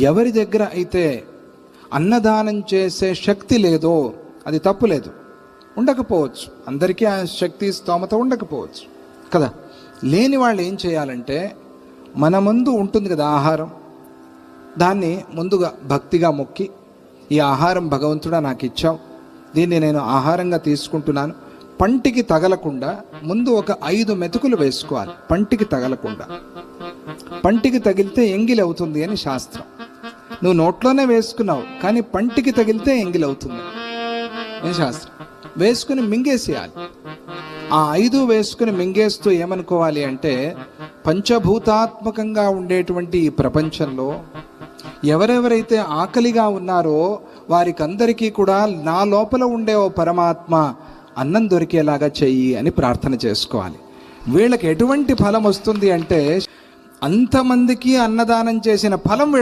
ఎవరి దగ్గర అయితే అన్నదానం చేసే శక్తి లేదో అది తప్పు లేదు, ఉండకపోవచ్చు, అందరికీ ఆ శక్తి స్తోమత ఉండకపోవచ్చు కదా. లేని వాళ్ళు ఏం చేయాలంటే, మన ముందు ఉంటుంది కదా ఆహారం, దాన్ని ముందుగా భక్తిగా మొక్కి, ఈ ఆహారం భగవంతుడా నాకు ఇచ్చావు, దీన్ని నేను ఆహారంగా తీసుకుంటున్నాను, పంటికి తగలకుండా ముందు ఒక 5 మెతుకులు వేసుకోవాలి. పంటికి తగలకుండా, పంటికి తగిలితే ఎంగిలి అవుతుంది అని శాస్త్రం. నువ్వు నోట్లోనే వేసుకున్నావు కానీ పంటికి తగిలితే ఎంగిలి అవుతుంది అని శాస్త్రం. వేసుకుని మింగేసేయాలి. ఆ 5 వేసుకుని మింగేస్తూ ఏమనుకోవాలి అంటే, పంచభూతాత్మకంగా ఉండేటువంటి ఈ ప్రపంచంలో ఎవరెవరైతే ఆకలిగా ఉన్నారో వారికందరికీ కూడా నా లోపల ఉండే ఓ పరమాత్మ అన్నం దొరికేలాగా చెయ్యి అని ప్రార్థన చేసుకోవాలి. వీళ్ళకి ఎటువంటి ఫలం వస్తుంది అంటే, అంతమందికి అన్నదానం చేసిన ఫలం